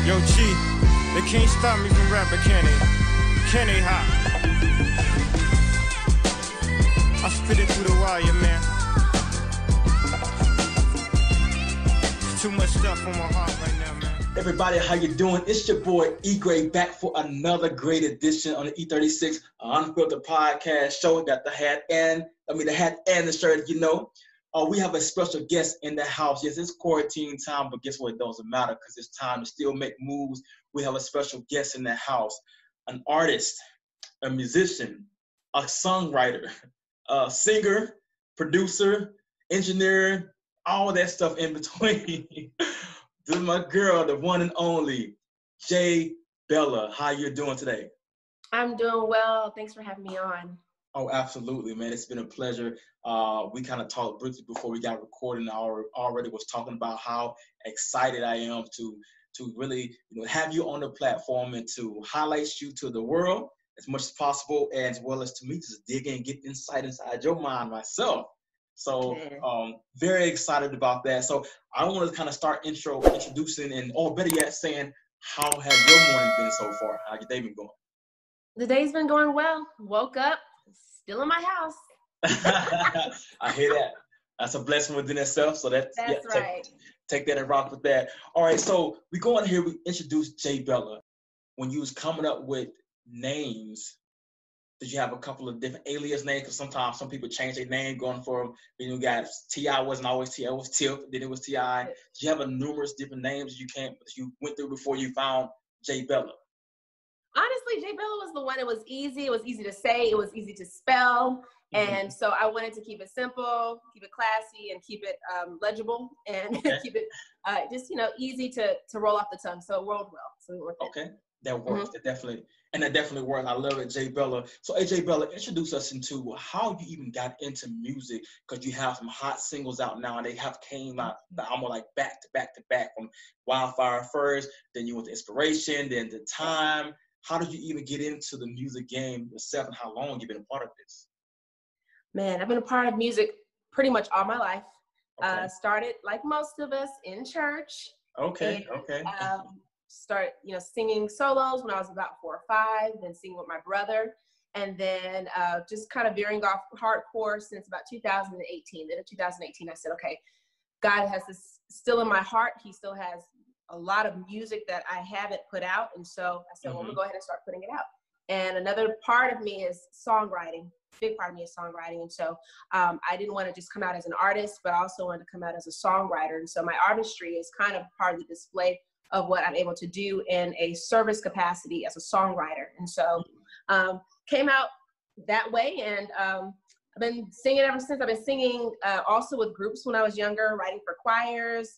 Yo, G, they can't stop me from rapping, can they? Can they, hot? I spit it through the wire, man. There's too much stuff on my heart right now, man. Everybody, how you doing? It's your boy E-Grade back for another great edition on the E36 Unfiltered Podcast Show. Got the hat and the shirt, you know. We have a special guest in the house. Yes, it's quarantine time, but guess what? It doesn't matter because it's time to still make moves. We have a special guest in the house, an artist, a musician, a songwriter, a singer, producer, engineer, all that stuff in between. This is my girl, the one and only Jbella. How you doing today? I'm doing well. Thanks for having me on. Oh, absolutely, man. It's been a pleasure. We kind of talked briefly before we got recording. I already was talking about how excited I am to really, have you on the platform and to highlight you to the world as much as possible, as well as to me just dig in and get insight inside your mind myself. So very excited about that. So I want to kind of start introducing or better yet saying, how has your morning been so far? How your day been going? The day's been going well. Woke up, still in my house. I hear that. That's a blessing within itself. So that's right. Take that and rock with that. All right, so we go in here, we introduced Jbella. When you was coming up with names, did you have a couple of different alias names? Because sometimes some people change their name going from, you got T.I. wasn't always T.I., it was Tip, then it was T.I. Did you have a numerous different names you went through before you found Jbella? Honestly, Jbella was the one. It was easy. It was easy to say. It was easy to spell. And so I wanted to keep it simple, keep it classy, and keep it legible, and keep it just, easy to roll off the tongue. So it rolled well. So we worked it. That works. That definitely worked. I love it, Jbella. So, Jbella, introduce us into how you even got into music, because you have some hot singles out now, and they have came out almost like back to back to back, from Wildfire first, then you went to Inspiration, then The Time. How did you even get into the music game yourself, and how long you been a part of this? Man, I've been a part of music pretty much all my life. Started, like most of us, in church. Start, singing solos when I was about 4 or 5, then singing with my brother, and then just kind of veering off hardcore since about 2018. Then in 2018, I said, okay, God has this still in my heart. He still has a lot of music that I haven't put out, and so I said, well, I'm gonna go ahead and start putting it out. And another part of me is songwriting. Big part of me is songwriting, and so I didn't want to just come out as an artist, but I also wanted to come out as a songwriter. And so my artistry is kind of part of the display of what I'm able to do in a service capacity as a songwriter. And so came out that way, and I've been singing ever since. I've been singing also with groups when I was younger, writing for choirs,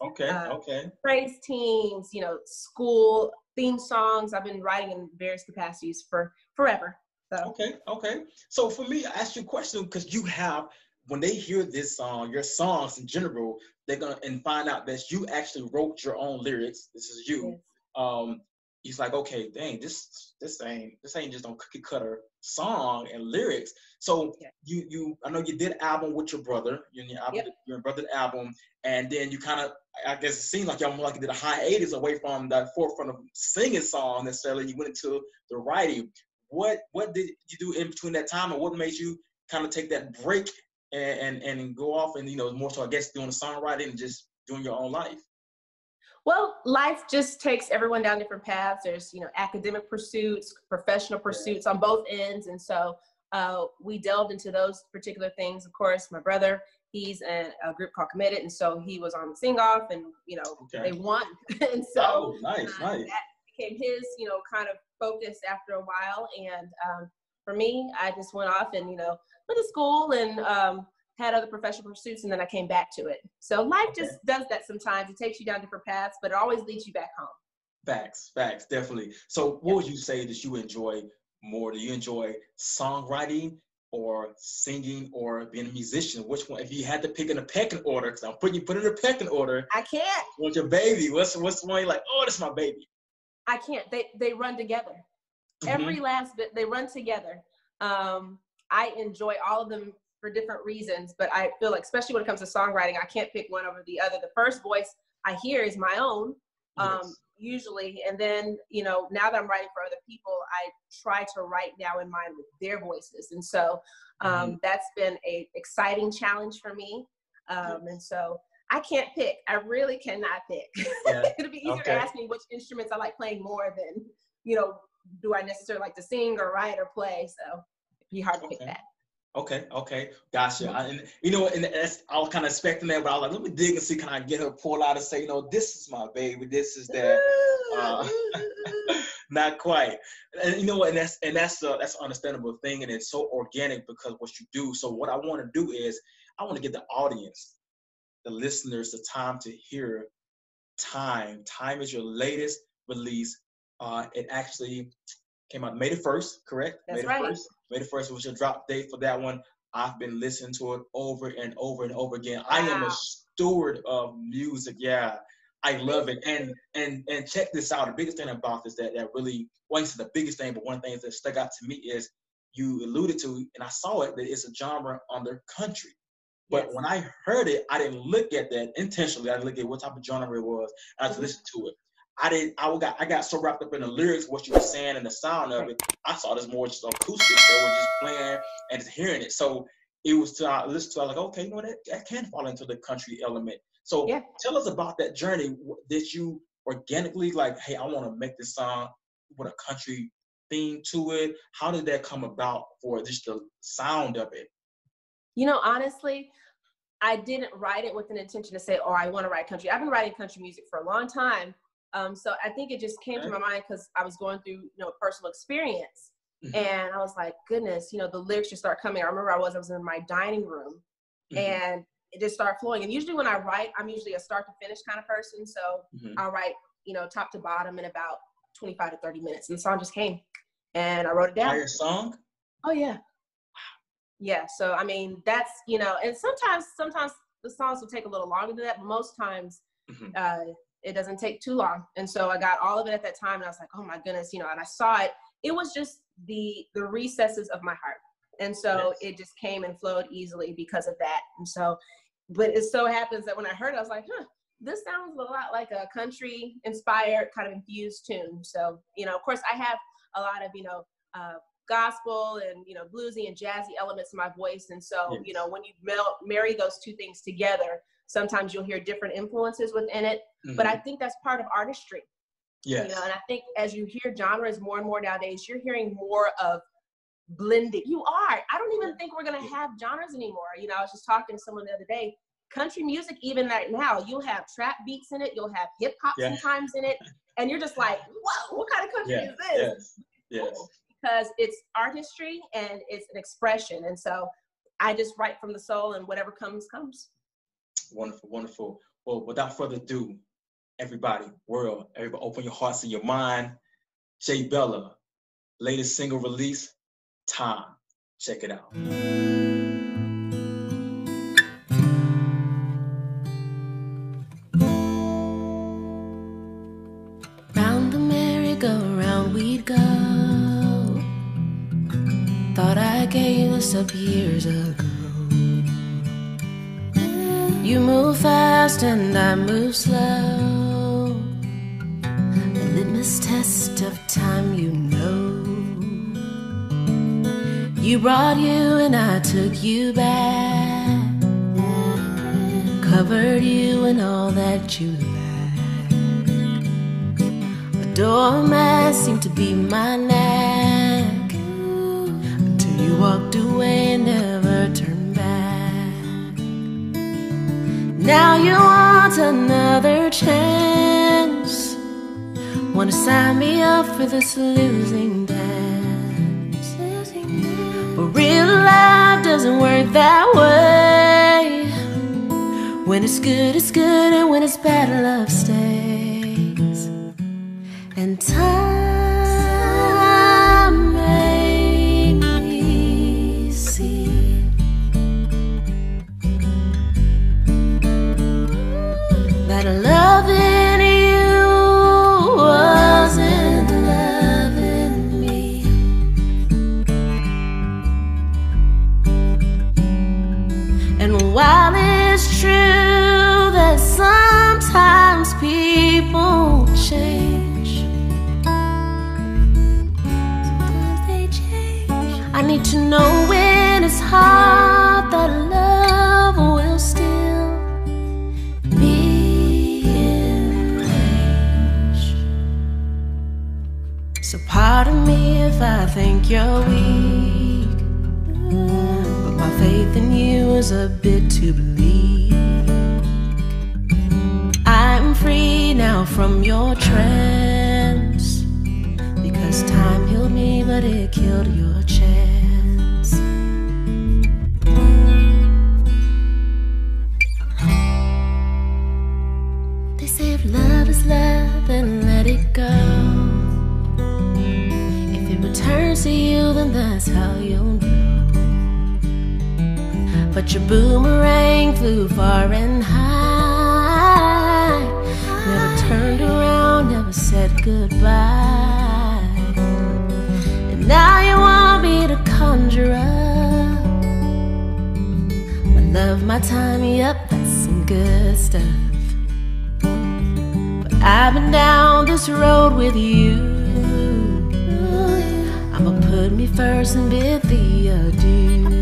praise teams, school theme songs. I've been writing in various capacities for forever. So. Okay. So for me, I asked you a question because you have, when they hear this song, your songs in general, they're gonna find out that you actually wrote your own lyrics. This is you. Yes. He's like, okay, dang, this ain't just no cookie cutter song and lyrics. So I know you did an album with your brother, your brother's album, and then you kind of, I guess it seemed like y'all more like you did a hiatus away from the forefront of singing song necessarily. You went into the writing. What did you do in between that time, and what made you kind of take that break and go off and, more so, I guess, doing the songwriting and just doing your own life? Well, life just takes everyone down different paths. There's, academic pursuits, professional pursuits on both ends. And so we delved into those particular things. Of course, my brother, he's in a group called Committed. And so he was on the sing-off, and, they won. And so nice. That became his, kind of focus after a while. And for me, I just went off and, went to school and had other professional pursuits, and then I came back to it. So life just does that sometimes. It takes you down different paths, but it always leads you back home. Facts, definitely. So what would you say that you enjoy more? Do you enjoy songwriting or singing or being a musician? Which one, if you had to pick in a pecking order, because I'm putting you in a pecking order. I can't. What's your baby? What's the one you're like, oh, that's my baby? I can't. They run together. Every last bit, they run together. I enjoy all of them for different reasons, but I feel like, especially when it comes to songwriting, I can't pick one over the other. The first voice I hear is my own. usually. And then, you know, now that I'm writing for other people, I try to write now in mind with their voices. And so that's been a exciting challenge for me. And so I can't pick. I really cannot pick. Yeah. It'll be easier to ask me which instruments I like playing more than, you know, do I necessarily like to sing or write or play? So it'd be hard to pick that. Okay, gotcha. And you know, and that's, I was kind of expecting that, but I was like, let me dig and see, can I get her pull out and say, you know, this is my baby, this is that. Not quite. And you know what, and that's an understandable thing, and it's so organic because what you do. So what I want to do is I want to get the audience, the listeners, the time to hear Time. Time is your latest release. It actually came out May the 1st, correct? That's right. May the 1st was your drop date for that one. I've been listening to it over and over and over again. Wow. I am a steward of music. Yeah, I love it. And check this out. The biggest thing about this that really, well, it's the biggest thing, but one of the things that stuck out to me is you alluded to, and I saw it, that it's a genre under country. But when I heard it, I didn't look at that intentionally. I didn't look at what type of genre it was. I just listened to it. I got so wrapped up in the lyrics, what you were saying, and the sound of it. I saw this more just acoustic. They were just playing and just hearing it. So it was to I listened to. I was like, okay, you know, that can fall into the country element. So tell us about that journey. Did you organically like, hey, I want to make this song with a country theme to it? How did that come about for just the sound of it? You know, honestly, I didn't write it with an intention to say, oh, I want to write country. I've been writing country music for a long time. So I think it just came to my mind because I was going through, you know, personal experience. And I was like, goodness, you know, the lyrics just start coming. I remember I was in my dining room and it just started flowing. And usually when I write, I'm usually a start to finish kind of person. So I'll write, you know, top to bottom in about 25 to 30 minutes. And the song just came and I wrote it down. Entire song? Oh, yeah. Yeah. So, I mean, that's, you know, and sometimes the songs will take a little longer than that, but most times it doesn't take too long. And so I got all of it at that time and I was like, oh my goodness, you know, and I saw it. It was just the recesses of my heart. And so it just came and flowed easily because of that. And so, but it so happens that when I heard it, I was like, this sounds a lot like a country inspired kind of infused tune. So, you know, of course I have a lot of, you know, gospel and, you know, bluesy and jazzy elements in my voice. And so, you know, when you marry those two things together, sometimes you'll hear different influences within it. But I think that's part of artistry. Yes. You know, and I think as you hear genres more and more nowadays, you're hearing more of blending. You are. I don't even think we're going to have genres anymore. You know, I was just talking to someone the other day. Country music, even right now, you'll have trap beats in it. You'll have hip hop sometimes in it. And you're just like, whoa, what kind of country is this? Yes. Because it's artistry and it's an expression. And so I just write from the soul and whatever comes, comes. Wonderful, wonderful. Well, without further ado, everybody, open your hearts and your mind. Jbella, latest single release, Time. Check it out. Round the merry-go-round we'd go. Thought I gave this up years ago. You move fast and I move slow. The litmus test of time, you know. You brought you and I took you back. Covered you in all that you lack. A doormat seemed to be my knack, until you walked away and never turned back. Now you want another chance. Wanna sign me up for this losing dance. But real life doesn't work that way. When it's good, and when it's bad, love stays. And time made me see that loving you wasn't loving me. And while it's true that sometimes people change, to know when it's hard that love will still be in range. So pardon me if I think you're weak, but my faith in you is a bit too bleak. I'm free now from your trance, because time healed me, but it killed your chance. They say if love is love, then let it go. If it returns to you, then that's how you'll know. But your boomerang flew far and high, never turned around, never said goodbye. And now you want me to conjure up my love, my time, yep, that's some good stuff. But I've been down this road with you. I'ma put me first and bid thee adieu.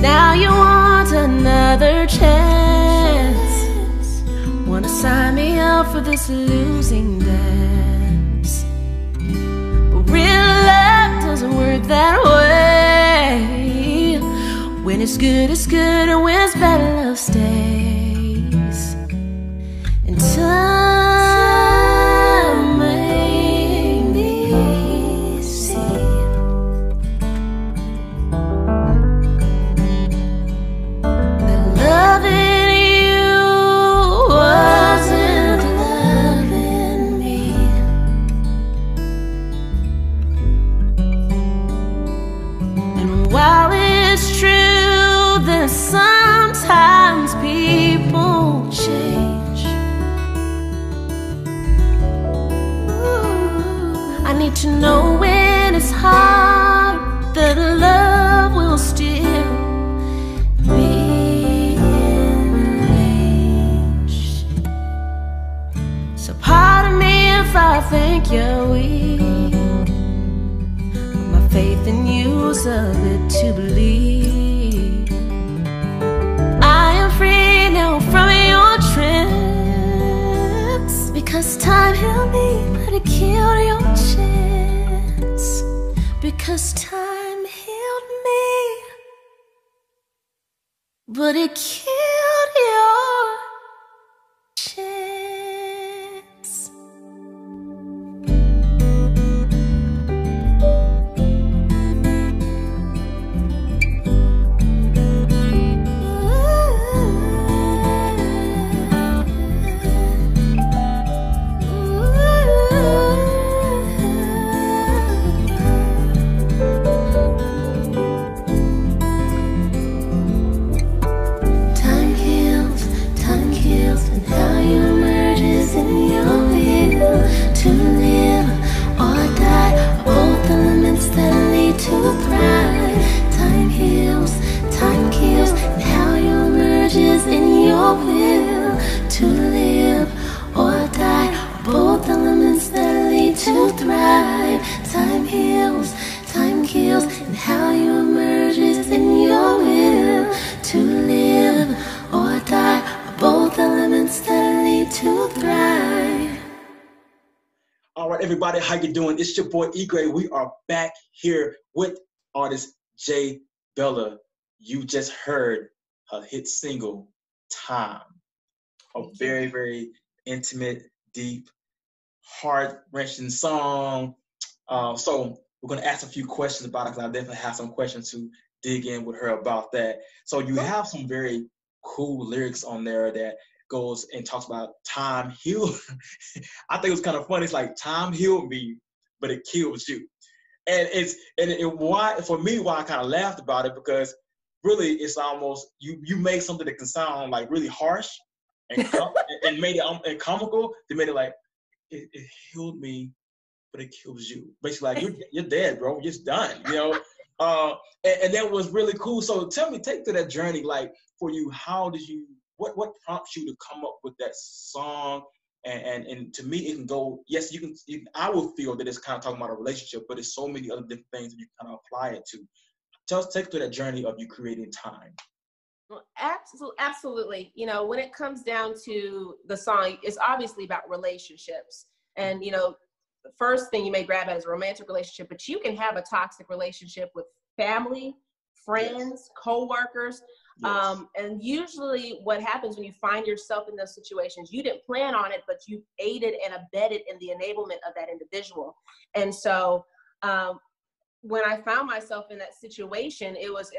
Now you want another chance, wanna sign me up for this losing dance. But real love doesn't work that way. When it's good and when it's bad, love stays. And time made me see that loving you wasn't loving me. And while it's true that sometimes people change, I need to know when it's hard that love will still be in range. So pardon me if I think you're weak, but my faith in you's a bit too bleak. I am free now from your trance, because time healed me, but it killed your chance. Because time healed me, but it killed your chance. Time kills, and how you emerges in your will to live or die, both elements that lead to thrive. Time heals, time kills, and how you emerges in your will to live or die, both elements that lead to thrive. Time heals, time kills, and how you emerges in your will to live or die, both elements that lead to thrive. All right, everybody, how you doing? It's your boy E-Gray. We are back here with artist Jbella. You just heard her hit single, Time. A very, very intimate, deep, heart-wrenching song. So we're gonna ask a few questions about it, because I definitely have some questions to dig in with her about that. So you have some very cool lyrics on there that goes and talks about time healed. I think it was kind of funny. It's like, time healed me, but it kills you. And why, for me, why I kind of laughed about it, because really it's almost, you make something that can sound like really harsh and and made it and comical. They made it like, it healed me, but it kills you. Basically, like, you're dead, bro. You're just done, you know? And that was really cool. So tell me, take to that journey, like, for you, how did you, what prompts you to come up with that song? And to me, it can go, yes, I would feel that it's kind of talking about a relationship, but there's so many other different things that you kind of apply it to. Take to that journey of you creating time. Well, absolutely. You know, when it comes down to the song, it's obviously about relationships. And, you know, the first thing you may grab at is a romantic relationship, but you can have a toxic relationship with family, friends, co-workers. And usually what happens when you find yourself in those situations, you didn't plan on it, but you aided and abetted in the enablement of that individual. And so when I found myself in that situation, it was,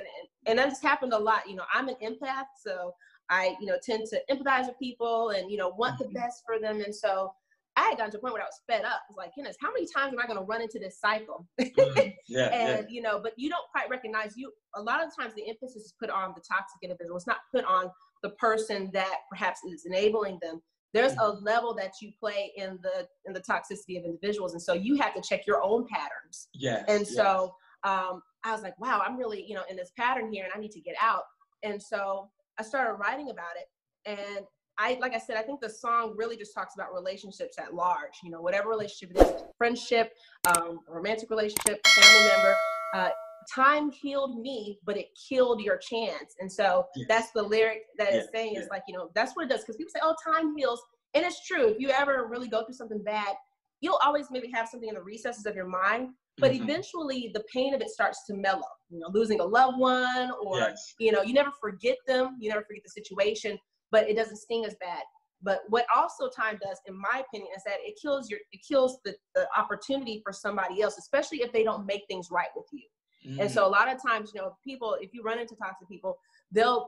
and that's happened a lot. You know, I'm an empath, so I, you know, tend to empathize with people and, you know, want the best for them. And so I had gotten to a point where I was fed up. I was like, goodness, how many times am I going to run into this cycle? You know, but you don't quite recognize a lot of times the emphasis is put on the toxic individual. It's not put on the person that perhaps is enabling them. There's a level that you play in the toxicity of individuals. And so you have to check your own patterns. So I was like, wow, I'm really, you know, in this pattern here and I need to get out. And so I started writing about it. And like I said, I think the song really just talks about relationships at large, you know, whatever relationship it is, friendship, romantic relationship, family member. Time healed me, but it killed your chance. And so that's the lyric that it's saying. It's like, you know, that's what it does. Because people say, oh, time heals. And it's true. If you ever really go through something bad, you'll always maybe have something in the recesses of your mind. But eventually the pain of it starts to mellow, you know, losing a loved one or, you know, you never forget them. You never forget the situation, but it doesn't sting as bad. But what also time does, in my opinion, is that it kills the opportunity for somebody else, especially if they don't make things right with you. And so a lot of times, you know, people, if you run into toxic people, they'll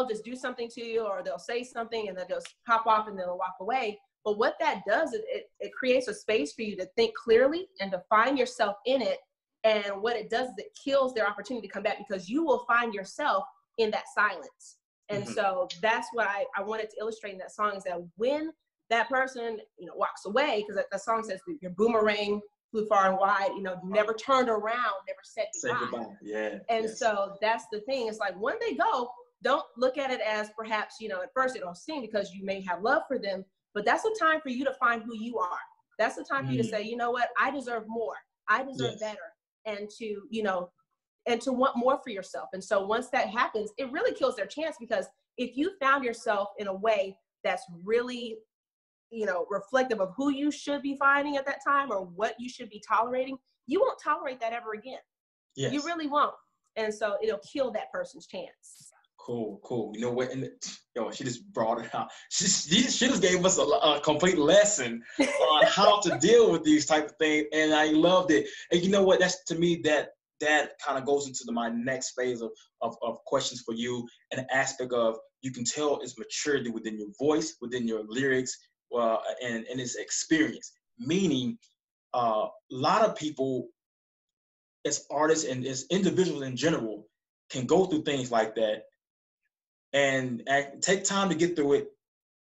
just do something to you, or they'll say something and they'll just pop off and they'll walk away. But what that does is it creates a space for you to think clearly and to find yourself in it. And what it does is it kills their opportunity to come back, because you will find yourself in that silence. And so that's what I wanted to illustrate in that song, is that when that person, you know, walks away, because that song says your boomerang flew far and wide, you know, never turned around, never said goodbye. And so that's the thing. It's like when they go, don't look at it as perhaps, you know, at first it don't seem, because you may have love for them, but that's the time for you to find who you are. That's the time for you to say, you know what, I deserve more. I deserve better. And to, you know, and to want more for yourself. And so once that happens, it really kills their chance, because if you found yourself in a way that's really, you know, reflective of who you should be finding at that time or what you should be tolerating, you won't tolerate that ever again. You really won't. And so it'll kill that person's chance. Cool. You know what? And she just brought it out. She just gave us a complete lesson on how to deal with these type of things, and I loved it. And you know what? That's, to me, that kind of goes into my next phase of questions for you, an aspect of, you can tell it's maturity within your voice, within your lyrics, and its experience. Meaning, a lot of people, as artists and as individuals in general, can go through things like that and take time to get through it,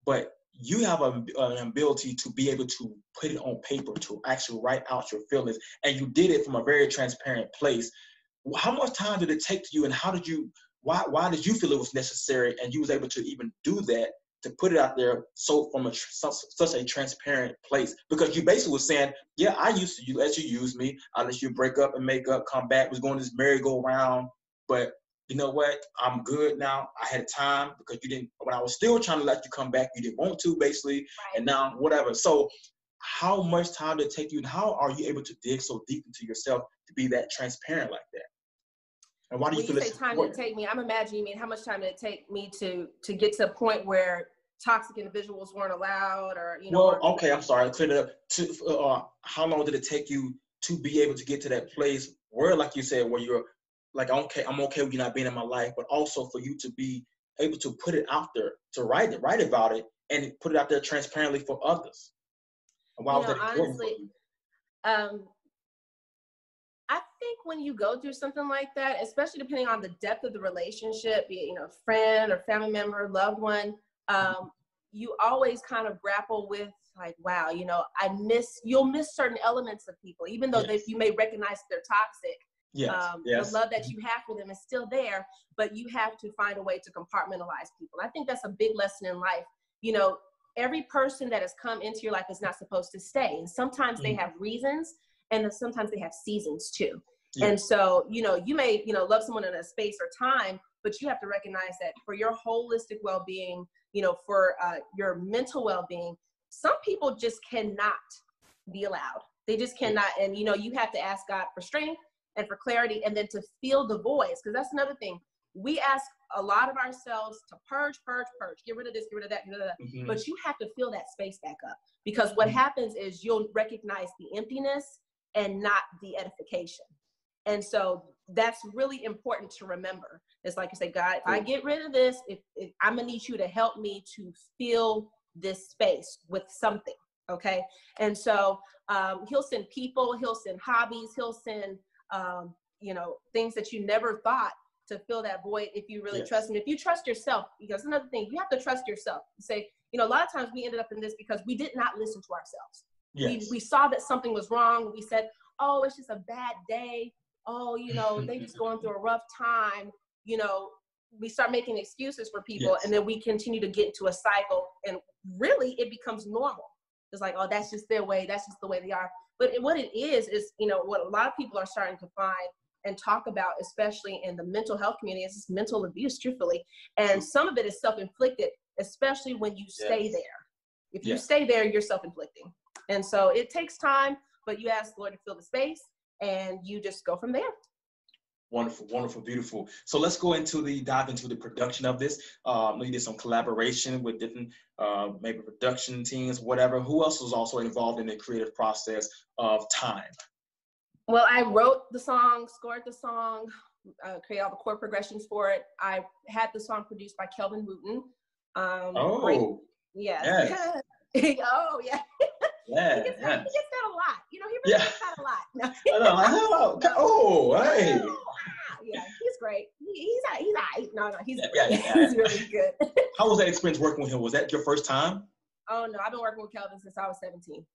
but you have an ability to be able to put it on paper, to actually write out your feelings, and you did it from a very transparent place. How much time did it take to you, and why did you feel it was necessary, and you was able to even do that, to put it out there so from such a transparent place? Because you basically was saying, yeah, I used to let you use me, I let you break up and make up, come back, was going this merry-go-round, but you know what? I'm good now. I had time, because you didn't, when I was still trying to let you come back, you didn't want to, basically, and now whatever. So how much time did it take you, and how are you able to dig so deep into yourself to be that transparent like that? And why do you feel it's time did it take me? I'm imagining, you mean, how much time did it take me to get to a point where toxic individuals weren't allowed, or, you know? Well, okay, I'm sorry, I cleared it up. How long did it take you to be able to get to that place where, like you said, where you're like, okay, I'm okay with you not being in my life, but also for you to be able to put it out there, to write about it, and put it out there transparently for others? And why was that important for you? I think when you go through something like that, especially depending on the depth of the relationship, be it, you know, friend or family member, loved one, you always kind of grapple with, like, wow, you know, you'll miss certain elements of people, even though you may recognize they're toxic. The love that you have for them is still there, but you have to find a way to compartmentalize people. I think that's a big lesson in life. You know, every person that has come into your life is not supposed to stay. And sometimes they have reasons, and then sometimes they have seasons too. Yeah. And so, you know, you may, you know, love someone in a space or time, but you have to recognize that for your holistic well-being, you know, for your mental well-being, some people just cannot be allowed. They just cannot. And, you know, you have to ask God for strength and for clarity, and then to feel the voice. Because that's another thing. We ask a lot of ourselves to purge, get rid of this, get rid of that, get rid of that. But you have to fill that space back up, because what happens is you'll recognize the emptiness and not the edification. And so that's really important to remember. It's like you say, God, if I get rid of this, if I'm gonna need you to help me to fill this space with something, okay? And so he'll send people, he'll send hobbies, he'll send, you know, things that you never thought to fill that void if you really trust him. If you trust yourself, because another thing, you have to trust yourself. You say, you know, a lot of times we ended up in this because we did not listen to ourselves. We saw that something was wrong. We said, oh, it's just a bad day. Oh, you know, they just going through a rough time. You know, we start making excuses for people, and then we continue to get into a cycle, and really it becomes normal. It's like, oh, that's just their way. That's just the way they are. But what it is, you know, what a lot of people are starting to find and talk about, especially in the mental health community, is mental abuse, truthfully. And some of it is self-inflicted, especially when you stay there. If you stay there, you're self-inflicting. And so it takes time, but you ask the Lord to fill the space, and you just go from there. Wonderful, wonderful, beautiful. So let's go dive into the production of this. You did some collaboration with different, maybe production teams, whatever. Who else was also involved in the creative process of Time? Well, I wrote the song, scored the song, created all the chord progressions for it. I had the song produced by Kelvin Wooten. Oh, yeah. Yes. Oh, yeah. Yeah, he gets that a lot. You know, he really gets that a lot. No. Hey. Yeah, he's great. He's really good. How was that experience working with him? Was that your first time? Oh, no, I've been working with Kelvin since I was 17.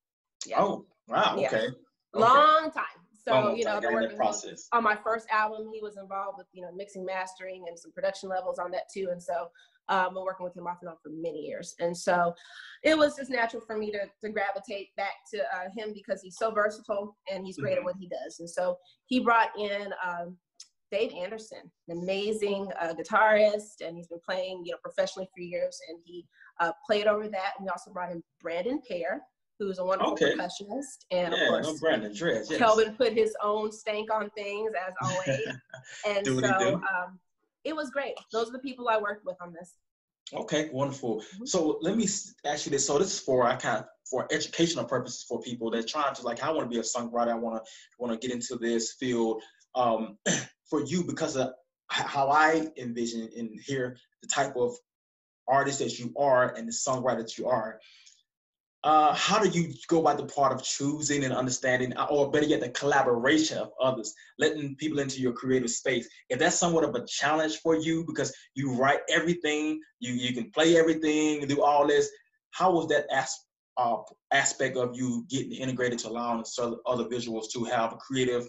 Yeah. Oh, wow, okay. Long time. So, you know, in that process. On my first album, he was involved with, you know, mixing, mastering, and some production levels on that too. And so I've been working with him off and on for many years. And so it was just natural for me to gravitate back to him, because he's so versatile and he's great at what he does. And so he brought in Dave Anderson, an amazing guitarist, and he's been playing, you know, professionally for years. And he played over that. And we also brought in Brandon Pear, who's a wonderful percussionist. And of course, Brandon Dress, Kelvin put his own stank on things, as always. And so it was great. Those are the people I worked with on this. Okay, wonderful. So let me ask you this. So this is for educational purposes for people that trying to, like, I want to be a songwriter. I want to get into this field. For you, because of how I envision and hear the type of artist that you are and the songwriter that you are, how do you go by the part of choosing and understanding, or better yet, the collaboration of others, letting people into your creative space? If that's somewhat of a challenge for you, because you write everything, you can play everything and do all this, how was that aspect of you getting integrated to allowing other visuals to have a creative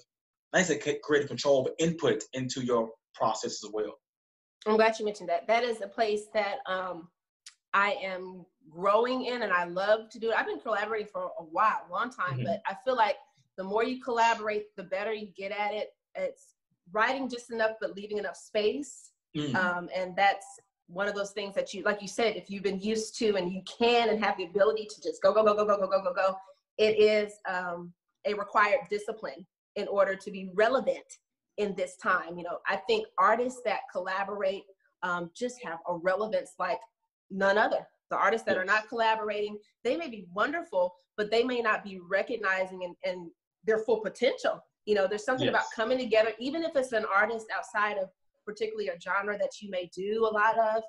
control of input into your process as well? I'm glad you mentioned that. That is a place that I am growing in, and I love to do it. I've been collaborating for a long time, but I feel like the more you collaborate, the better you get at it. It's writing just enough, but leaving enough space. And that's one of those things that you, like you said, if you've been used to and you can and have the ability to just go, it is a required discipline in order to be relevant in this time. You know, I think artists that collaborate just have a relevance like none other. The artists that are not collaborating, they may be wonderful, but they may not be recognizing and their full potential. You know, there's something about coming together, even if it's an artist outside of particularly a genre that you may do a lot of.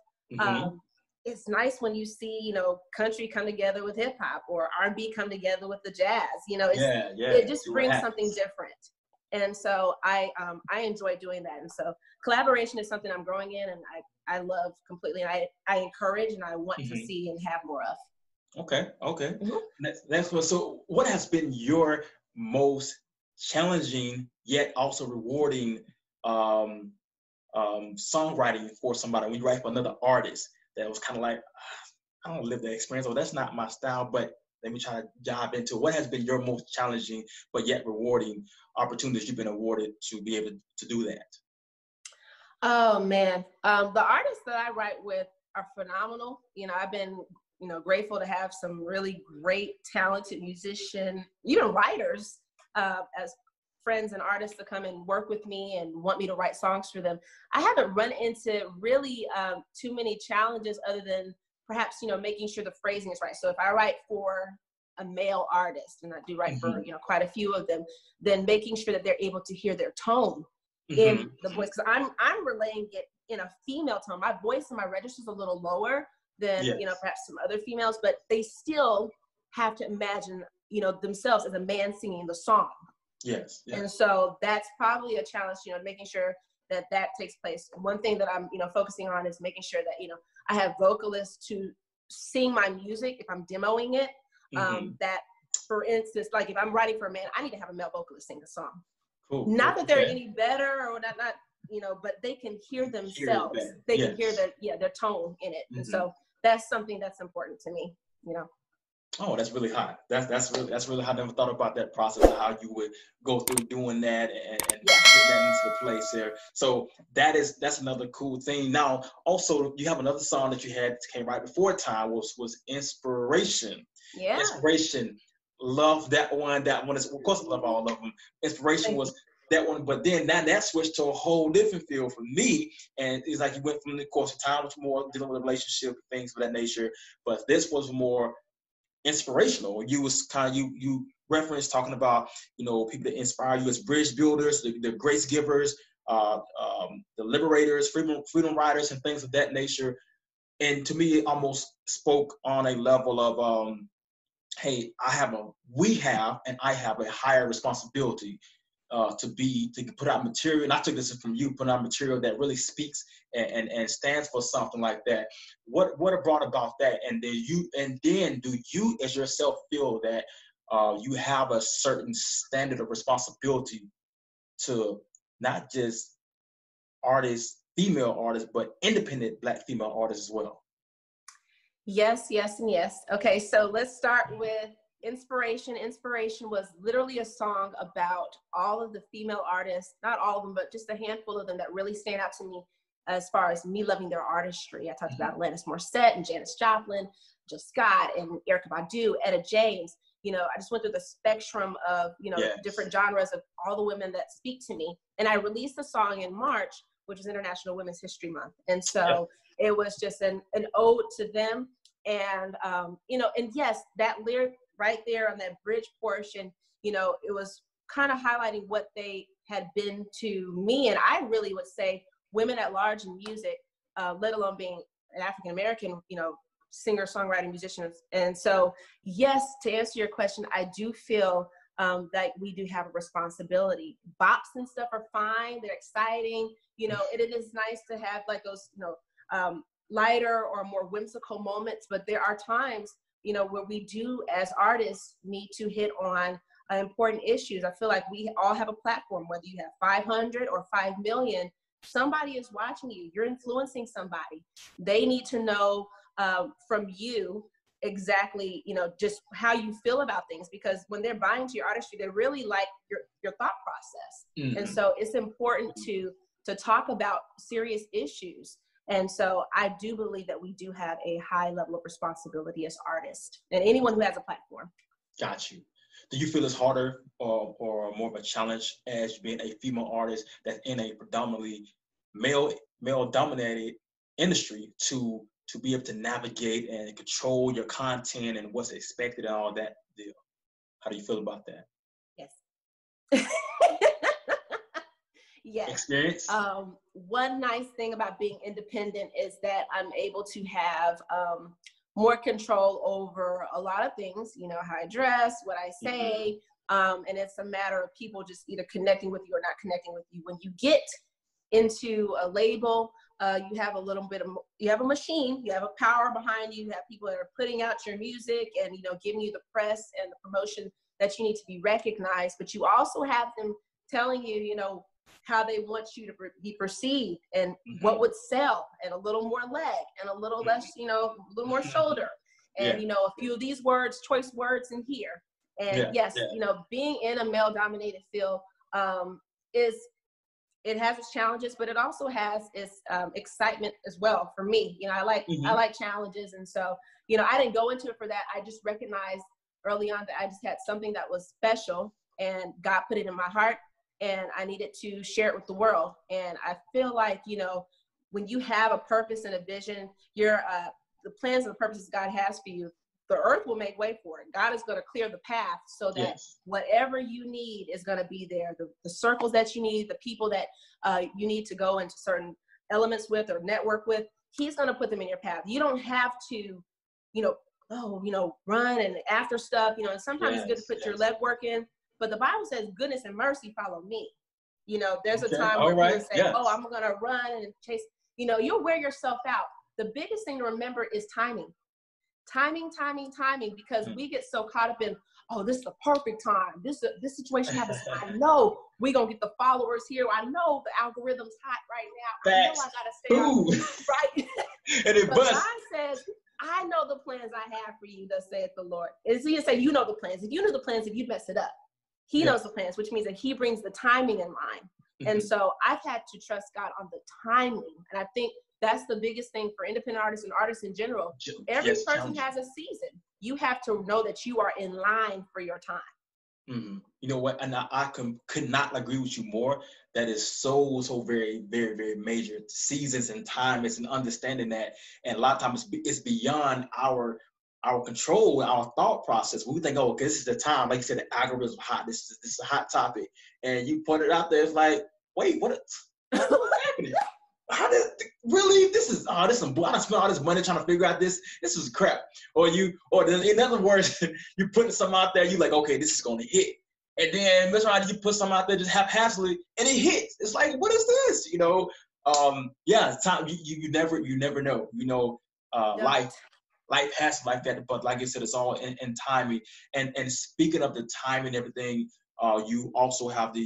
It's nice when you see, you know, country come together with hip hop, or R&B come together with the jazz. You know, it just brings something different. And so I enjoy doing that. And so collaboration is something I'm growing in, and I love completely. And I encourage, and I want to see and have more of. Okay. That's what. So what has been your most challenging yet also rewarding songwriting for somebody when you write for another artist? That was kind of like, I don't live that experience, or that's not my style, but let me try to dive into what has been your most challenging but yet rewarding opportunities you've been awarded to be able to do that. Oh man, the artists that I write with are phenomenal. You know, I've been, you know, grateful to have some really great, talented musician, even writers, as friends and artists to come and work with me and want me to write songs for them. I haven't run into really too many challenges other than perhaps, you know, making sure the phrasing is right. So if I write for a male artist, and I do write for, you know, quite a few of them, then making sure that they're able to hear their tone in the voice, because I'm relaying it in a female tone. My voice and my register is a little lower than you know, perhaps some other females, but they still have to imagine, you know, themselves as a man singing the song. Yes. And so that's probably a challenge, you know, making sure that that takes place. One thing that I'm, you know, focusing on is making sure that, you know, I have vocalists to sing my music if I'm demoing it. That, for instance, like if I'm writing for a man, I need to have a male vocalist sing the song. Cool. Not that they're any better or not, you know, but they can hear themselves. They can hear their tone in it. And so that's something that's important to me, you know. Oh, that's really hot. That's really hot. I never thought about that process of how you would go through doing that and put that into the place there. So that's another cool thing. Now, also, you have another song that you had that came right before time was Inspiration. Yeah. Inspiration. Love that one. That one is, of course, I love all of them. Inspiration was that one, but then that switched to a whole different field for me. And it's like you went from the course of time, which more dealing with relationship things of that nature. But this was more inspirational. You was kind of you referenced talking about, you know, people that inspire you as bridge builders, the grace givers, the liberators, freedom riders, and things of that nature. And to me, it almost spoke on a level of hey, I have a higher responsibility to put out material. And I took this from you, put out material that really speaks and stands for something like that. What brought about that? And then do you as yourself feel that you have a certain standard of responsibility to not just artists, female artists, but independent Black female artists as well? Yes, yes, and yes. Okay, so let's start with Inspiration. Inspiration was literally a song about all of the female artists, not all of them, but just a handful of them that really stand out to me as far as me loving their artistry. I talked about Alanis Morissette and Janis Joplin, Jill Scott and Erykah Badu, Etta James. You know, I just went through the spectrum of, you know, different genres of all the women that speak to me. And I released a song in March, which is International Women's History Month. And so it was just an ode to them. And, you know, and yes, that lyric right there on that bridge portion, you know, it was kind of highlighting what they had been to me. And I really would say women at large in music, let alone being an African-American, you know, singer, songwriter, musician. And so, yes, to answer your question, I do feel that we do have a responsibility. Bops and stuff are fine. They're exciting. You know, it is nice to have like those, you know, lighter or more whimsical moments, but there are times, you know, where we do as artists need to hit on important issues. I feel like we all have a platform, whether you have 500 or 5 million, somebody is watching you, you're influencing somebody. They need to know from you exactly, you know, just how you feel about things, because when they're buying to your artistry, they really like your thought process. And so it's important to talk about serious issues. And so I do believe that we do have a high level of responsibility as artists and anyone who has a platform. Got you. Do you feel it's harder or more of a challenge as being a female artist that's in a predominantly male-dominated industry to be able to navigate and control your content and what's expected and all that deal? How do you feel about that? Yes. Yes. Experience? One nice thing about being independent is that I'm able to have more control over a lot of things, you know, how I dress, what I say, and it's a matter of people just either connecting with you or not connecting with you. When you get into a label, you have a little bit of, you have a machine, you have a power behind you, you have people that are putting out your music and, you know, giving you the press and the promotion that you need to be recognized, but you also have them telling you, you know, how they want you to be perceived, and what would sell, and a little more leg, and a little less, you know, a little more shoulder, and you know, a few of these words, choice words in here. And you know, being in a male-dominated field it has its challenges, but it also has its excitement as well for me. You know, I like challenges, and so, you know, I didn't go into it for that. I just recognized early on that I just had something that was special, and God put it in my heart, and I needed to share it with the world. And I feel like, you know, when you have a purpose and a vision, the plans and the purposes God has for you, the earth will make way for it. God is going to clear the path so that whatever you need is going to be there. The circles that you need, the people that you need to go into certain elements with or network with, he's going to put them in your path. You don't have to, you know, run and after stuff, you know, and sometimes it's good to put your leg work in, but the Bible says goodness and mercy follow me. You know, there's a time where people say, oh, I'm going to run and chase, you know, you'll wear yourself out. The biggest thing to remember is timing. Timing, because we get so caught up in, oh, this is the perfect time. This situation happens. I know we're going to get the followers here. I know the algorithm's hot right now. I know I got to stay right. And it busts. God says, I know the plans I have for you, thus saith the Lord. And so you say, you know the plans. If you knew the plans, if you mess it up, he knows the plans, which means that he brings the timing in line. And so I've had to trust God on the timing. And I think that's the biggest thing for independent artists and artists in general. Every person has a season. You have to know that you are in line for your time. You know what? And I could not agree with you more. That is so very, very, very major. Seasons and time is an understanding that, and a lot of times it's beyond our control, our thought process. When we think, oh, okay, this is the time. Like you said, the algorithm's hot. This is a hot topic, and you put it out there. It's like, wait, what's happening? How did really? This is some. I done spent all this money trying to figure out this. This is crap. Or in other words, you putting something out there. You like, okay, this is gonna hit, and then Mr. Ryder, you put something out there just haphazardly, and it hits. It's like, what is this? You know, it's time. You never know. You know, life has like that. But like I said, it's all in timing. And speaking of the time and everything, you also have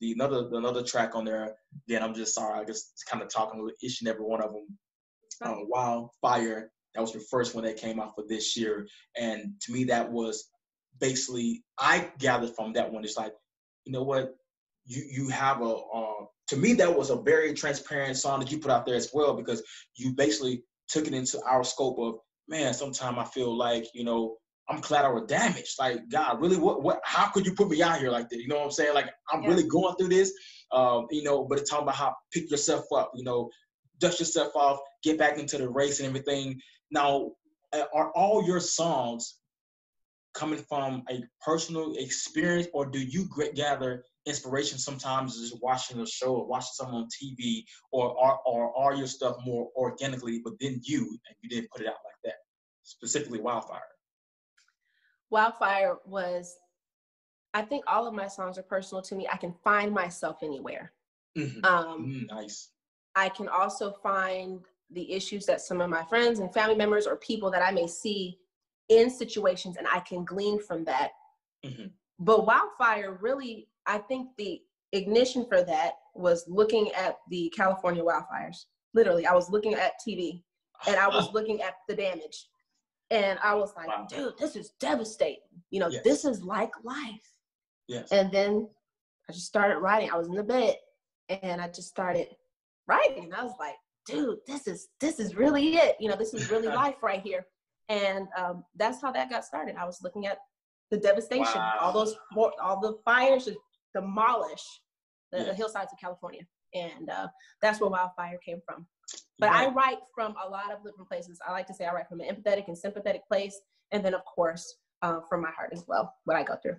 another track on there. Again, I'm just sorry, I guess kind of talking with each and every one of them. Wildfire, that was the first one that came out for this year. And to me, that was basically, I gathered from that one, it's like, you know what, you have to me, that was a very transparent song that you put out there as well, because you basically took it into our scope of, man, sometimes I feel like, you know, I'm collateral damage. Like, God, really, how could you put me out here like that? You know what I'm saying? Like, I'm really going through this, you know, but it's talking about how pick yourself up, you know, dust yourself off, get back into the race and everything. Now, are all your songs coming from a personal experience, or do you gather inspiration sometimes just watching a show or watching something on TV, or are your stuff more organically within you and you didn't put it out like that? Specifically Wildfire. Wildfire was, I think all of my songs are personal to me. I can find myself anywhere. Nice. I can also find the issues that some of my friends and family members or people that I may see in situations, and I can glean from that. But Wildfire, really, I think the ignition for that was looking at the California wildfires. Literally, I was looking at TV and I was looking at the damage. And I was like, dude, this is devastating. You know, this is like life. Yes. And then I just started writing. I was in the bed and I just started writing. And I was like, dude, this is really it. You know, this is really life right here. And that's how that got started. I was looking at the devastation, all the fires just demolish the hillsides of California. And that's where Wildfire came from. But I write from a lot of different places. I like to say I write from an empathetic and sympathetic place. And then, of course, from my heart as well, what I go through.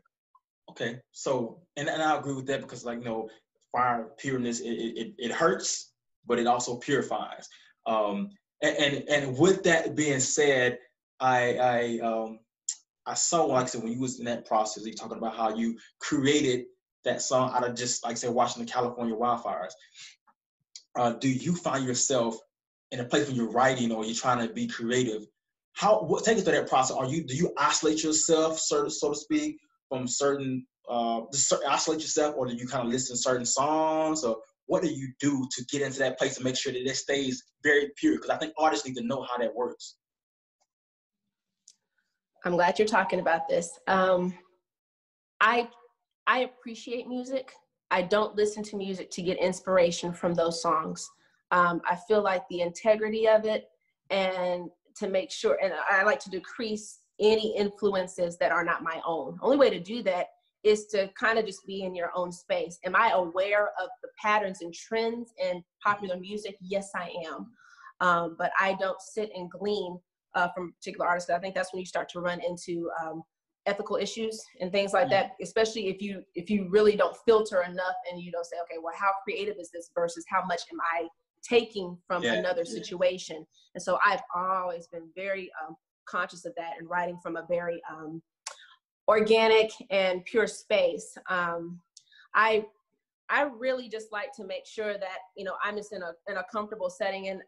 Okay. So, and I agree with that, because, like, you know, fire pureness, it hurts, but it also purifies. And with that being said, I saw, like I said, when you was in that process, you talking about how you created that song out of just, like I said, watching the California wildfires. Do you find yourself in a place when you're writing or you're trying to be creative? Take us through that process. Do you isolate yourself, so to speak, from certain just isolate yourself, or do you kind of listen to certain songs, or what do you do to get into that place to make sure that it stays very pure? Because I think artists need to know how that works. I'm glad you're talking about this. I appreciate music. I don't listen to music to get inspiration from those songs. I feel like the integrity of it, and to make sure, and I like to decrease any influences that are not my own. Only way to do that is to kind of just be in your own space. Am I aware of the patterns and trends in popular music? Yes, I am. But I don't sit and glean from particular artists. I think that's when you start to run into ethical issues and things like that, especially if you really don't filter enough and you don't say, okay, well, how creative is this versus how much am I taking from another situation? And so I've always been very conscious of that, and writing from a very organic and pure space. I really just like to make sure that, you know, I'm just in a comfortable setting, and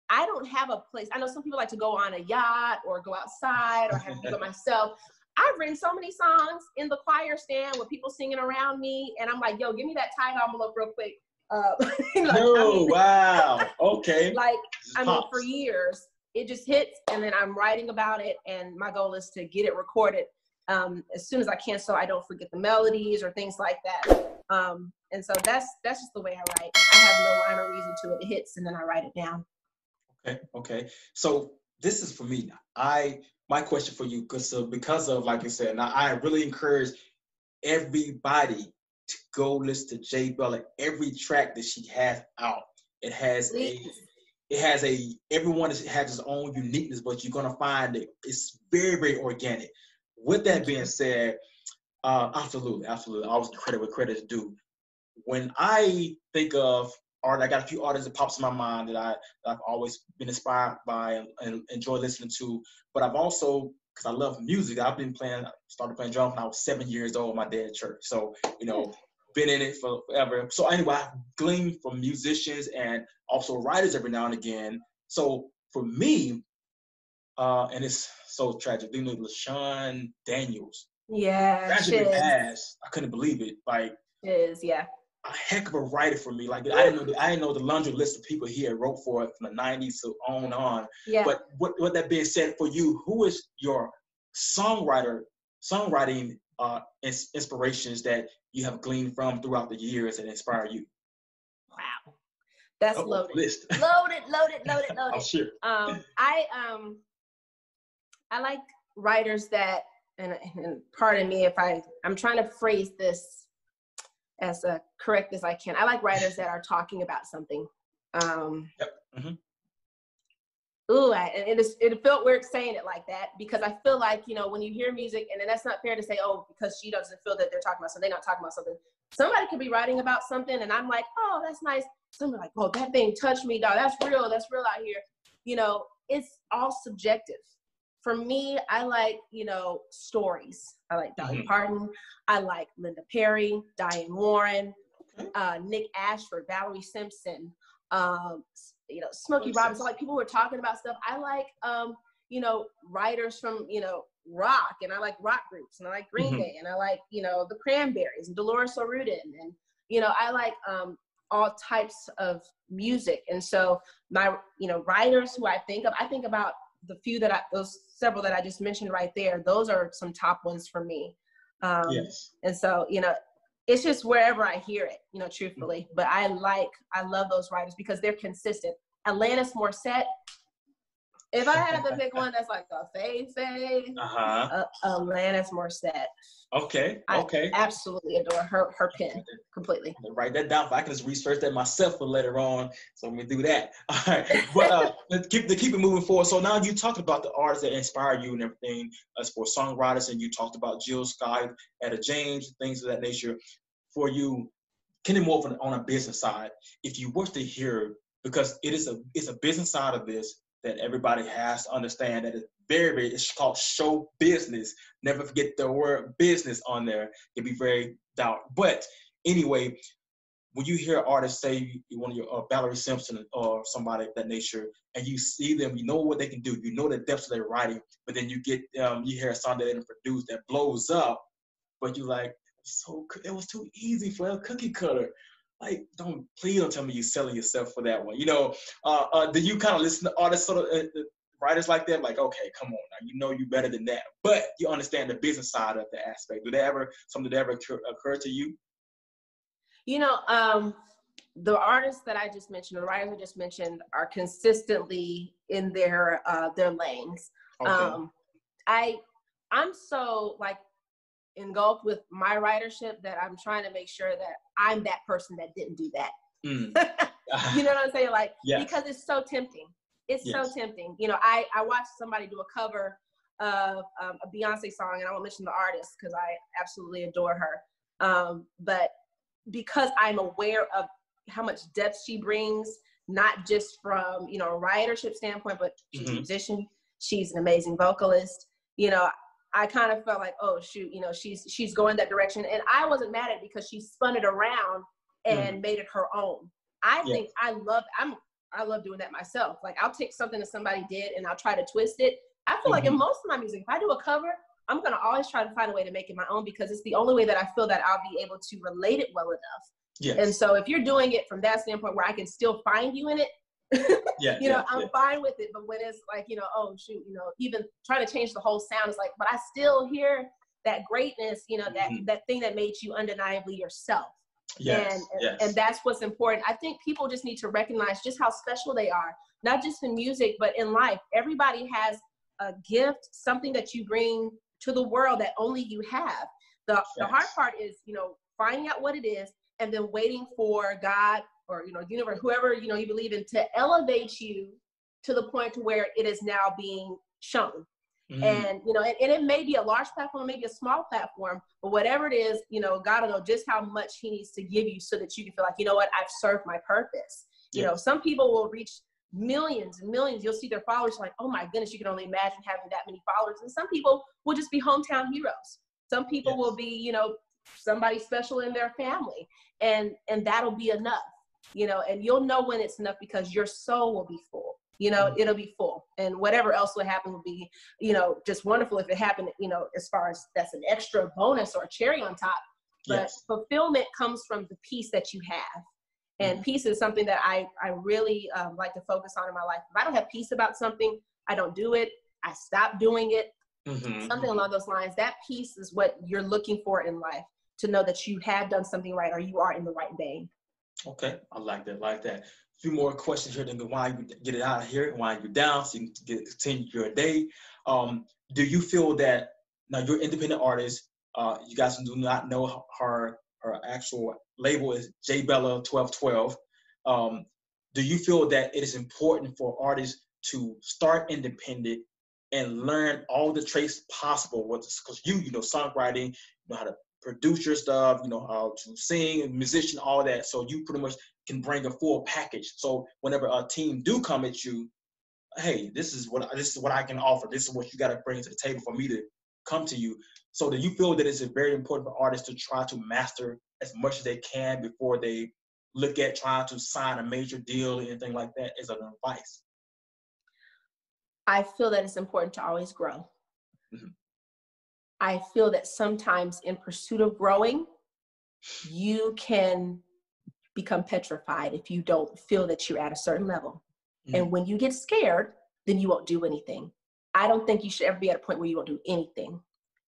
I don't have a place. I know some people like to go on a yacht or go outside or have to go myself. I've written so many songs in the choir stand with people singing around me, and I'm like, yo, give me that tag envelope real quick. Wow. Okay. Like, I mean, for years, it just hits, and then I'm writing about it, and my goal is to get it recorded as soon as I can, so I don't forget the melodies or things like that. And so that's just the way I write. I have no rhyme or reason to it. It hits, and then I write it down. Okay. So this is for me. My question for you, because of, like I said, now I really encourage everybody to go listen to Jbella. Every track that she has out, everyone has its own uniqueness, but you're gonna find it. It's very, very organic. With that being said, absolutely, always credit where credit is due. When I think of art, I got a few artists that pops in my mind that I've always been inspired by and enjoy listening to. But I've also, because I love music, started playing drums when I was 7 years old. My dad at church, so been in it for forever. So anyway, I glean from musicians and also writers every now and again. So for me, and it's so tragic, you know, LaShawn Daniels. Tragically passed. I couldn't believe it. Like, a heck of a writer for me. Like, I didn't know the laundry list of people he had wrote for from the 90s to on. Yeah. But what that being said, for you, who is your songwriting inspirations that you have gleaned from throughout the years that inspire you? Wow, that's loaded. List. loaded. I'm sure. I like writers that, and pardon me if I'm trying to phrase this as correct as I can. I like writers that are talking about something. It felt weird saying it like that, because I feel like, you know, when you hear music, and then that's not fair to say, oh, because she doesn't feel that they're talking about something, they're not talking about something. Somebody could be writing about something, and I'm like, oh, that's nice. Somebody like, oh, that thing touched me, dog. That's real out here. You know, it's all subjective. For me, I like, you know, stories. I like Dolly Parton. I like Linda Perry, Diane Warren, Nick Ashford, Valerie Simpson, you know, Smokey Robinson. I like people who are talking about stuff. I like, you know, writers from, you know, rock, and I like rock groups, and I like Green Day, and I like, you know, the Cranberries and Dolores O'Riordan, and, you know, I like all types of music. And so my, you know, writers who I think about those several that I just mentioned right there. Those are some top ones for me. And so, you know, it's just wherever I hear it, you know, truthfully. But I love those writers because they're consistent. Alanis Morissette. If I had to pick one that's like a fave, Alanis Morissette. Okay. I absolutely adore her pen completely. Write that down. I can just research that myself for later on. So I'm gonna do that. All right. But let's keep it moving forward. So now you talked about the artists that inspire you and everything as for songwriters, and you talked about Jill Scott, Etta James, things of that nature. For you, Kenny Moore on a business side, if you were to hear, because it's a business side of this that everybody has to understand, that it's called show business. Never forget the word business on there. It'd be very doubt. But anyway, when you hear artists say you want your Valerie Simpson or somebody of that nature, and you see them, you know what they can do, you know the depths of their writing, but then you get you hear a song that they produce that blows up, but you like, it was too easy for a cookie cutter. Like, please don't tell me you're selling yourself for that one. You know, do you kind of listen to artists, sort of writers like that? Like, okay, come on now, you know you better than that, but you understand the business side of the aspect. Something that ever occur to you? You know, the artists that I just mentioned, the writers I just mentioned, are consistently in their lanes. Okay. I'm so like engulfed with my writership that I'm trying to make sure that I'm that person that didn't do that. You know what I'm saying? Like, yes. Because it's so tempting. It's yes. so tempting. You know, I watched somebody do a cover of a Beyonce song, and I won't mention the artist because I absolutely adore her. But because I'm aware of how much depth she brings, not just from, you know, a writership standpoint, but she's a musician, she's an amazing vocalist. You know, I kind of felt like, oh shoot, you know, she's going that direction, and I wasn't mad at it because she spun it around and made it her own. I think I love doing that myself. Like, I'll take something that somebody did and I'll try to twist it. I feel like in most of my music, if I do a cover, I'm gonna always try to find a way to make it my own, because it's the only way that I feel that I'll be able to relate it well enough. Yes. And so if you're doing it from that standpoint where I can still find you in it, you know, I'm fine with it. But when it's like, you know, oh shoot, you know, even trying to change the whole sound is like, but I still hear that greatness, you know, that thing that made you undeniably yourself. Yes. And that's what's important. I think people just need to recognize just how special they are, not just in music, but in life. Everybody has a gift, something that you bring to the world that only you have. The hard part is, you know, finding out what it is, and then waiting for God or, you know, universe, whoever, you know, you believe in, to elevate you to the point to where it is now being shown. And, you know, and it may be a large platform, maybe a small platform, but whatever it is, you know, God will know just how much he needs to give you so that you can feel like, you know what, I've served my purpose. You know, some people will reach millions and millions. You'll see their followers like, oh my goodness, you can only imagine having that many followers. And some people will just be hometown heroes. Some people will be, you know, somebody special in their family, and that'll be enough, you know, and you'll know when it's enough because your soul will be full, you know, it'll be full, and whatever else will happen will be, you know, just wonderful if it happened, you know, as far as that's an extra bonus or a cherry on top. But fulfillment comes from the peace that you have, and peace is something that I really like to focus on in my life. If I don't have peace about something, I don't do it, I stop doing it. Something along those lines. That peace is what you're looking for in life, to know that you have done something right or you are in the right vein. Okay, I like that, A few more questions here, then why you get it out of here, why you're down, so you can continue your day. Do you feel that, now you're an independent artist, you guys do not know her actual label is Jbella 1212. Do you feel that it is important for artists to start independent and learn all the traits possible? Because you know, songwriting, you know how to produce your stuff, you know how to sing and musician, all that. So you pretty much can bring a full package. So whenever a team do come at you, hey, this is what I can offer. This is what you got to bring to the table for me to come to you. So do you feel that it's very important for artists to try to master as much as they can before they look at trying to sign a major deal or anything like that, as an advice? I feel that it's important to always grow. I feel that sometimes in pursuit of growing, you can become petrified if you don't feel that you're at a certain level. And when you get scared, then you won't do anything. I don't think you should ever be at a point where you won't do anything.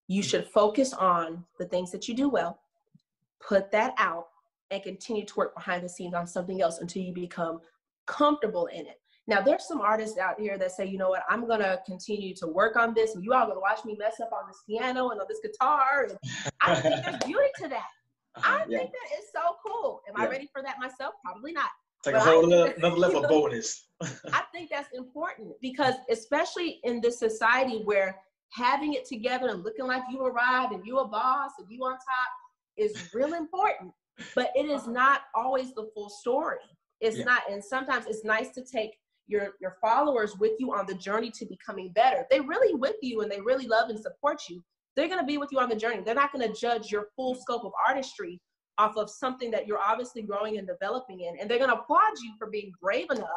You should focus on the things that you do well, put that out, and continue to work behind the scenes on something else until you become comfortable in it. Now, there's some artists out here that say, you know what, I'm going to continue to work on this, and you all going to watch me mess up on this piano and on this guitar. And I think there's beauty to that. I think that is so cool. Am I ready for that myself? Probably not. Take a whole another level of bonus. I think that's important, because especially in this society where having it together and looking like you arrived and you a boss and you on top is real important, but it is not always the full story. It's not, and sometimes it's nice to take your followers with you on the journey to becoming better. They're really with you and they really love and support you. They're going to be with you on the journey. They're not going to judge your full scope of artistry off of something that you're obviously growing and developing in. And they're going to applaud you for being brave enough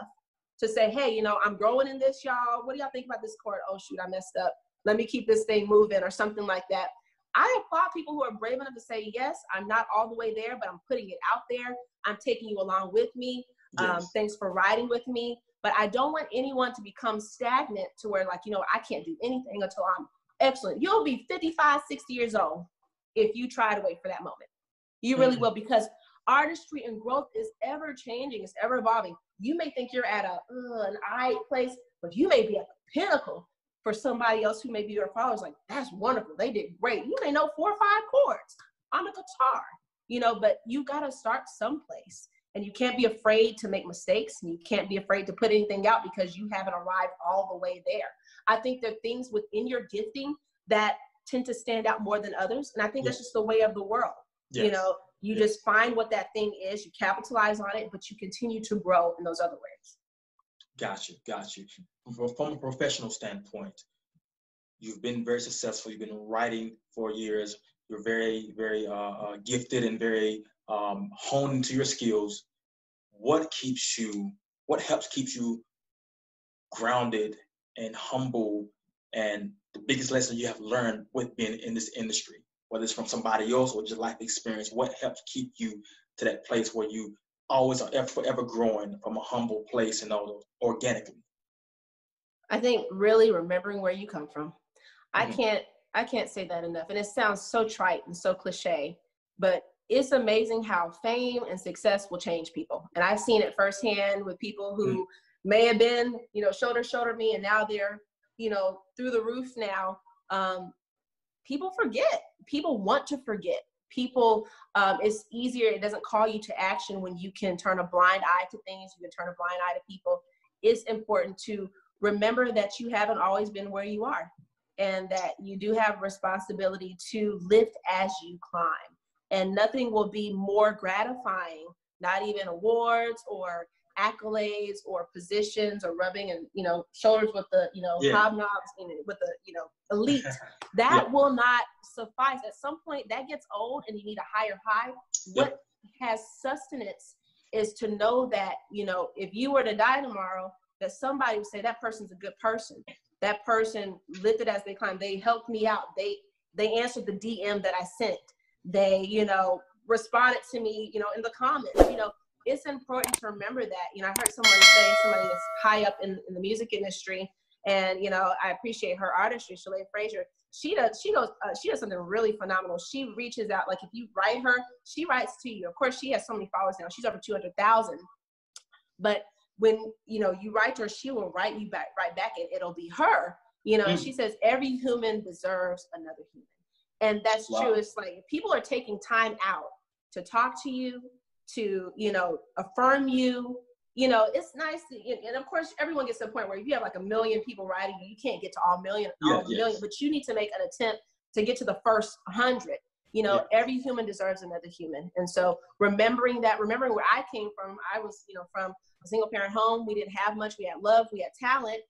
to say, hey, you know, I'm growing in this, y'all. What do y'all think about this chord? Oh, shoot, I messed up. Let me keep this thing moving, or something like that. I applaud people who are brave enough to say, yes, I'm not all the way there, but I'm putting it out there. I'm taking you along with me. Yes. Thanks for riding with me. But I don't want anyone to become stagnant to where, like, you know, I can't do anything until I'm excellent. You'll be 55, 60 years old if you try to wait for that moment. You really will, because artistry and growth is ever changing. It's ever evolving. You may think you're at an I place, but you may be at the pinnacle for somebody else who may be your followers. Like, that's wonderful. They did great. You may know 4 or 5 chords on the guitar, you know, but you got to start someplace. And you can't be afraid to make mistakes, and you can't be afraid to put anything out because you haven't arrived all the way there. I think there are things within your gifting that tend to stand out more than others. And I think that's just the way of the world. Yes. You know, you just find what that thing is, you capitalize on it, but you continue to grow in those other ways. Got you. From a professional standpoint, you've been very successful. You've been writing for years. You're very, very gifted and very honed into your skills. What helps keep you grounded and humble, and the biggest lesson you have learned with being in this industry, whether it's from somebody else or just life experience? What helps keep you to that place where you always are forever growing from a humble place and all those organically? I think really remembering where you come from. I can't say that enough. And it sounds so trite and so cliche, but it's amazing how fame and success will change people. And I've seen it firsthand with people who may have been, you know, shoulder to shoulder me, and now they're, you know, through the roof now. People forget. People want to forget. People, it's easier. It doesn't call you to action when you can turn a blind eye to things. You can turn a blind eye to people. It's important to remember that you haven't always been where you are, and that you do have responsibility to lift as you climb. And nothing will be more gratifying, not even awards or accolades or positions or rubbing and, you know, shoulders with the, you know, hobnobs, with the, you know, elite. That will not suffice. At some point that gets old and you need a higher high. What has sustenance is to know that, you know, if you were to die tomorrow, that somebody would say that person's a good person. That person lifted as they climbed. They helped me out. They answered the DM that I sent. They, you know, responded to me, you know, in the comments. You know, it's important to remember that. You know, I heard somebody that's high up in the music industry, and, you know, I appreciate her artistry, Shalane Frazier. She does something really phenomenal. She reaches out, like if you write her, she writes to you. Of course, she has so many followers now. She's over 200,000. But when, you know, you write to her, she will write you back, right back, and it'll be her. You know, and she says every human deserves another human. And that's true. It's like people are taking time out to talk to you, to, you know, affirm you. You know, it's nice to, and of course, everyone gets to a point where if you have like 1 million people writing you, you can't get to all million, but you need to make an attempt to get to the first 100. You know, every human deserves another human. And so remembering where I came from, I was, you know, from a single parent home. We didn't have much. We had love, we had talent.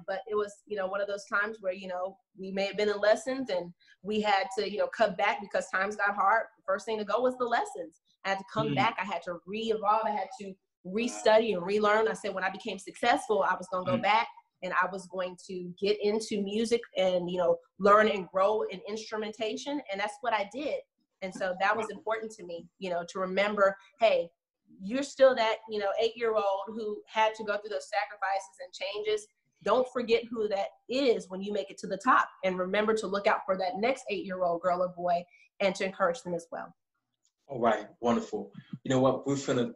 But it was, you know, one of those times where, you know, we may have been in lessons and we had to, you know, cut back because times got hard. The first thing to go was the lessons. I had to come back. I had to re-evolve. I had to restudy and relearn. I said when I became successful, I was going to go back and I was going to get into music and, you know, learn and grow in instrumentation. And that's what I did. And so that was important to me, you know, to remember, hey, you're still that, you know, 8-year-old who had to go through those sacrifices and changes. Don't forget who that is when you make it to the top, and remember to look out for that next 8-year-old girl or boy and to encourage them as well. All right, wonderful. You know what, we can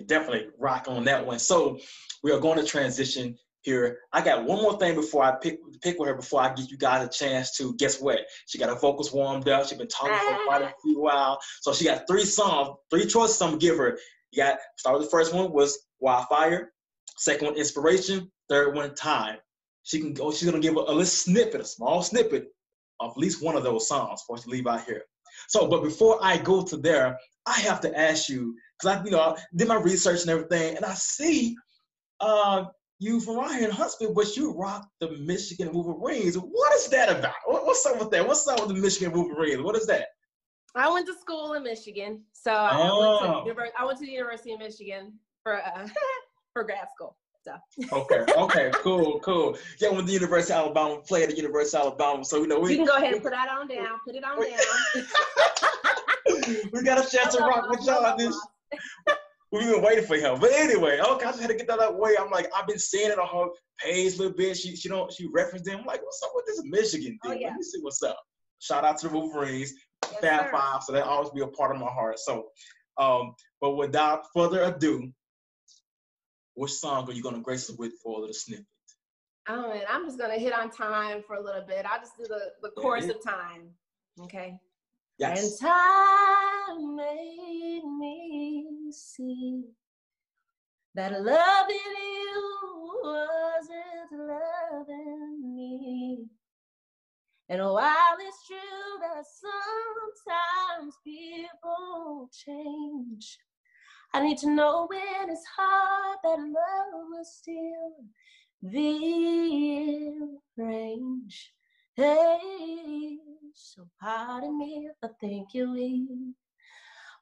definitely rock on that one. So we are going to transition here. I got one more thing before I pick with her, before I give you guys a chance to, guess what? She got her vocals warmed up. She's been talking for quite a few while. So she got 3 songs, 3 choices I'm gonna give her. You got, start with the first one was Wildfire. Second one, Inspiration. Third one, Time. She's gonna give a little snippet, a small snippet of at least one of those songs before she leave out here. So, but before I go to there, I have to ask you, because I, you know, I did my research and everything, and I see you from right here in Huntsville, but you rock the Michigan Wolverines. What is that about? What's up with that? What's up with the Michigan Wolverines? What is that? I went to school in Michigan, so I went to the University of Michigan for grad school. So. Okay, cool. Yeah, when the University of Alabama, play at the University of Alabama, so you know you can go ahead and put it on down. We got a chance to rock with y'all. We've been waiting for him, but anyway, okay, I just had to get that out of the way. I'm like, I've been seeing it on her page a little bit. She referenced them. I'm like, what's up with this Michigan thing? Let me see what's up. Shout out to the Wolverines, Fab Five, so that always be a part of my heart. So, but without further ado, which song are you gonna grace us with for a little snippet? Oh man, I'm just gonna hit on Time for a little bit. I'll just do the chorus of Time. Okay. Yes. And time made me see that loving you wasn't loving me. And while it's true that sometimes people change, I need to know when it's hard that love will still be in range. Hey, so pardon me if I think you're weak,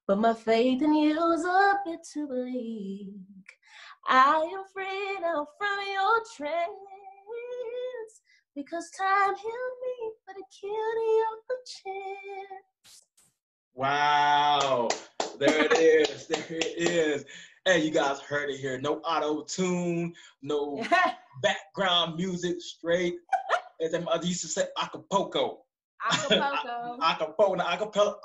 but my faith in you is a bit too weak. I am free now from your trance, because time healed me, but it killed the other chance. Wow, there it is. Hey, you guys heard it here. No auto-tune, no background music, straight. As I used to say, Acapulco.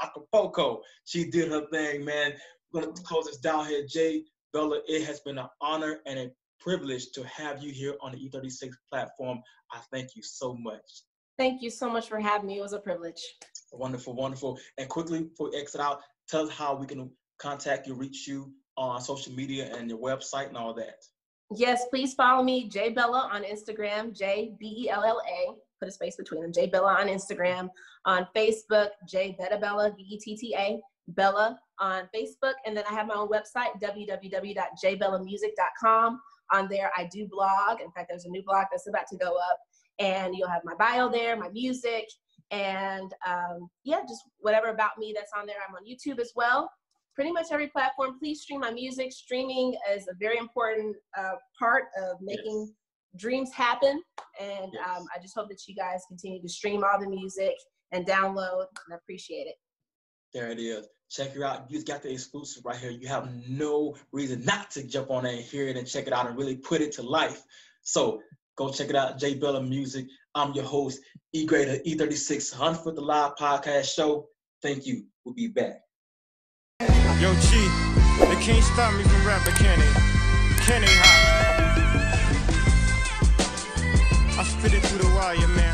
Acapulco. She did her thing, man. We're going to close this down here. Jbella, it has been an honor and a privilege to have you here on the E36 platform. I thank you so much. Thank you so much for having me. It was a privilege. Wonderful. And quickly, before we exit out, tell us how we can contact you, reach you on social media and your website and all that. Yes, please follow me, Jbella, on Instagram, Jbella, put a space between them, Jbella on Instagram, on Facebook, Jbetta, Vetta, Bella on Facebook, and then I have my own website, www.jbellamusic.com. On there, I do blog. In fact, there's a new blog that's about to go up, and you'll have my bio there, my music, and just whatever about me that's on there. I'm on YouTube as well. Pretty much every platform. Please stream my music. Streaming is a very important part of making dreams happen. And I just hope that you guys continue to stream all the music and download, and I appreciate it. There it is. Check her out. You got the exclusive right here. You have no reason not to jump on there and hear it and check it out and really put it to life. So go check it out, Jbella Music. I'm your host, E-Grader, E36, 100 for the Live Podcast Show. Thank you. We'll be back. Yo, G, they can't stop me from rapping, can they? Can they, hot? I spit it through the wire, man.